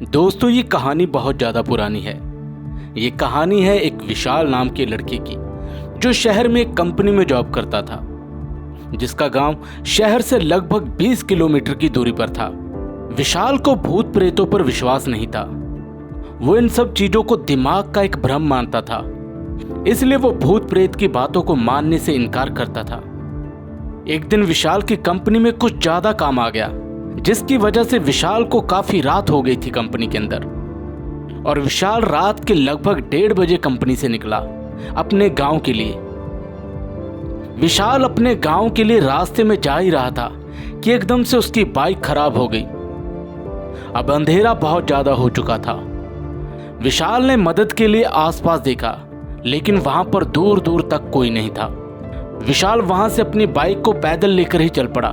दोस्तों, ये कहानी बहुत ज़्यादा पुरानी है। ये कहानी है एक विशाल नाम के लड़के की, जो शहर में एक कंपनी में जॉब करता था, जिसका गांव शहर से लगभग 20 किलोमीटर की दूरी पर था। विशाल को भूत प्रेतों पर विश्वास नहीं था। वो इन सब चीज़ों को दिमाग का एक भ्रम मानता था, इसलिए वो भूत प्रेत की बातों को मानने से इनकार करता था। एक दिन विशाल की कंपनी में कुछ ज़्यादा काम आ गया, जिसकी वजह से विशाल को काफी रात हो गई थी कंपनी के अंदर। और विशाल रात के लगभग 1:30 बजे कंपनी से निकला अपने गांव के लिए। विशाल अपने गांव के लिए रास्ते में जा ही रहा था कि एकदम से उसकी बाइक खराब हो गई। अब अंधेरा बहुत ज्यादा हो चुका था। विशाल ने मदद के लिए आसपास देखा, लेकिन वहां पर दूर दूर तक कोई नहीं था। विशाल वहां से अपनी बाइक को पैदल लेकर ही चल पड़ा।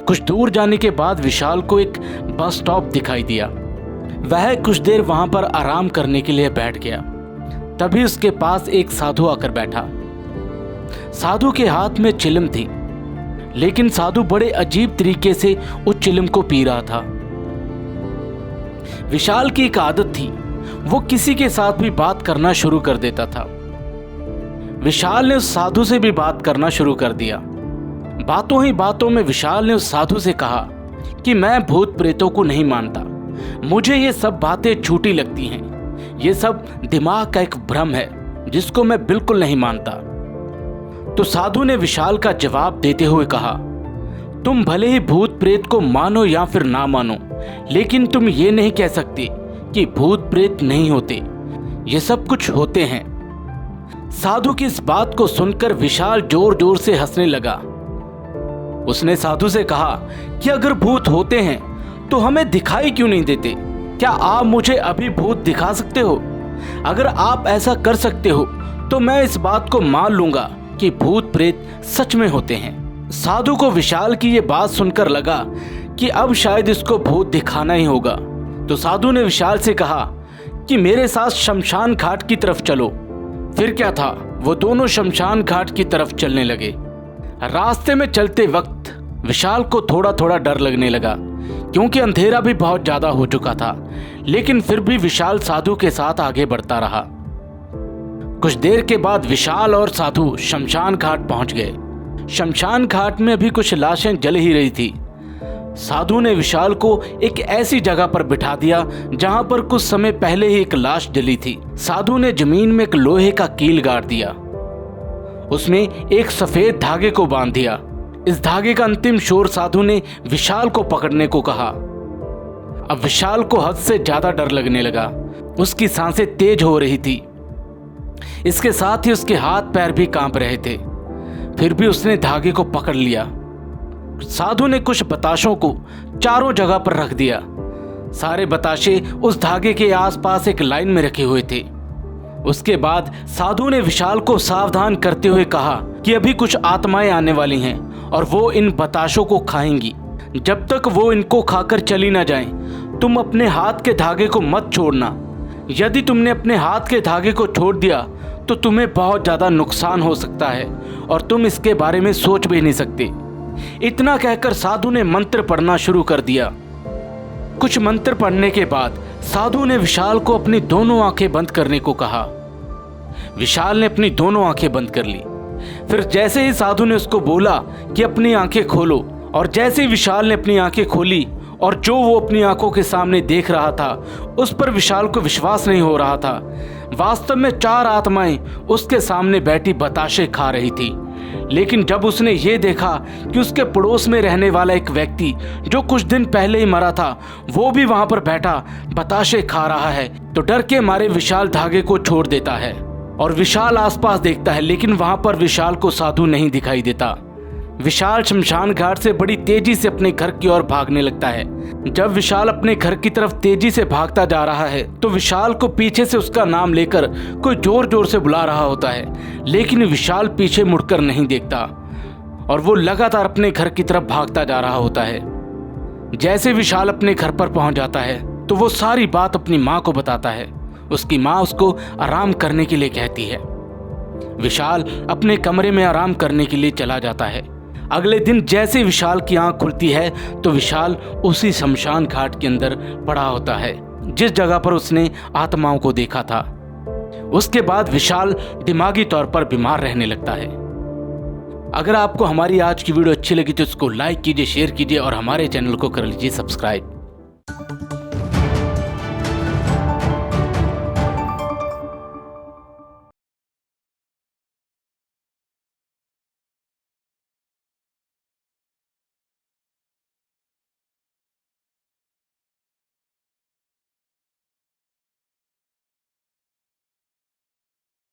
कुछ दूर जाने के बाद विशाल को एक बस स्टॉप दिखाई दिया। वह कुछ देर वहां पर आराम करने के लिए बैठ गया। तभी उसके पास एक साधु आकर बैठा। साधु के हाथ में चिलम थी, लेकिन साधु बड़े अजीब तरीके से उस चिलम को पी रहा था। विशाल की एक आदत थी, वो किसी के साथ भी बात करना शुरू कर देता था। विशाल ने उस साधु से भी बात करना शुरू कर दिया। बातों ही बातों में विशाल ने उस साधु से कहा कि मैं भूत प्रेतों को नहीं मानता, मुझे ये सब बातें झूठी लगती हैं। ये सब दिमाग का एक भ्रम है, जिसको मैं बिल्कुल नहीं मानता। तो साधु ने विशाल का जवाब देते हुए कहा, तुम भले ही भूत प्रेत को मानो या फिर ना मानो, लेकिन तुम ये नहीं कह सकते कि भूत प्रेत नहीं होते। ये सब कुछ होते हैं। साधु की इस बात को सुनकर विशाल जोर जोर से हंसने लगा। उसने साधु से कहा कि अगर भूत होते हैं तो हमें दिखाई क्यों नहीं देते? क्या आप मुझे अभी भूत दिखा सकते हो? अगर आप ऐसा कर सकते हो तो मैं इस बात को मान लूंगा कि भूत प्रेत सच में होते हैं। साधु को विशाल की ये बात सुनकर लगा कि अब शायद इसको भूत दिखाना ही होगा। तो साधु ने विशाल से कहा कि मेरे साथ शमशान घाट की तरफ चलो। फिर क्या था, वो दोनों शमशान घाट की तरफ चलने लगे। रास्ते में चलते वक्त विशाल को थोड़ा थोड़ा डर लगने लगा, क्योंकि अंधेरा भी बहुत ज्यादा हो चुका था। लेकिन फिर भी विशाल साधु के साथ आगे बढ़ता रहा। कुछ देर के बाद विशाल और साधु शमशान घाट पहुंच गए। शमशान घाट में अभी कुछ लाशें जल ही रही थी। साधु ने विशाल को एक ऐसी जगह पर बिठा दिया जहां पर कुछ समय पहले ही एक लाश जली थी। साधु ने जमीन में एक लोहे का कील गाड़ दिया, उसमें एक सफेद धागे को बांध दिया। इस धागे का अंतिम छोर साधु ने विशाल को पकड़ने को कहा। अब विशाल को हद से ज्यादा डर लगने लगा। उसकी सांसें तेज हो रही थी, इसके साथ ही उसके हाथ पैर भी कांप रहे थे। फिर भी उसने धागे को पकड़ लिया। साधु ने कुछ बताशों को चारों जगह पर रख दिया। सारे बताशे उस धागे के आसपास एक लाइन में रखे हुए थे। उसके बाद साधु ने विशाल को सावधान करते हुए कहा कि अभी कुछ आत्माएं आने वाली हैं और वो इन बताशों को खाएंगी। जब तक वो इनको खाकर चली ना जाएं, तुम अपने हाथ के धागे को मत छोड़ना। यदि तुमने अपने हाथ के धागे को छोड़ दिया तो तुम्हें बहुत ज़्यादा नुकसान हो सकता है और तुम इसके बारे में सोच भी नहीं सकते। इतना कहकर साधु ने मंत्र पढ़ना शुरू कर दिया। कुछ मंत्र पढ़ने के बाद साधु ने विशाल को अपनी दोनों आंखें बंद करने को कहा। विशाल ने अपनी दोनों आंखें बंद कर ली। फिर जैसे ही साधु ने उसको बोला कि अपनी आंखें खोलो, और जैसे ही विशाल ने अपनी आंखें खोली और जो वो अपनी आंखों के सामने देख रहा था, उस पर विशाल को विश्वास नहीं हो रहा था। वास्तव में 4 आत्माएं उसके सामने बैठी बताशे खा रही थी। लेकिन जब उसने ये देखा कि उसके पड़ोस में रहने वाला एक व्यक्ति जो कुछ दिन पहले ही मरा था, वो भी वहां पर बैठा बताशे खा रहा है, तो डर के मारे विशाल धागे को छोड़ देता है और विशाल आसपास देखता है, लेकिन वहां पर विशाल को साधु नहीं दिखाई देता। विशाल शमशान घाट से बड़ी तेजी से अपने घर की ओर भागने लगता है। जब विशाल अपने घर की तरफ तेजी से भागता जा रहा है, तो विशाल को पीछे से उसका नाम लेकर कोई जोर जोर से बुला रहा होता है, लेकिन विशाल पीछे मुड़कर नहीं देखता और वो लगातार अपने घर की तरफ भागता जा रहा होता है। जैसे विशाल अपने घर पर पहुंच जाता है तो वो सारी बात अपनी माँ को बताता है। उसकी माँ उसको आराम करने के लिए कहती है। विशाल अपने कमरे में आराम करने के लिए चला जाता है। अगले दिन जैसे विशाल की आंख खुलती है तो विशाल उसी शमशान घाट के अंदर पड़ा होता है जिस जगह पर उसने आत्माओं को देखा था। उसके बाद विशाल दिमागी तौर पर बीमार रहने लगता है। अगर आपको हमारी आज की वीडियो अच्छी लगी तो इसको लाइक कीजिए, शेयर कीजिए और हमारे चैनल को कर लीजिए सब्सक्राइब।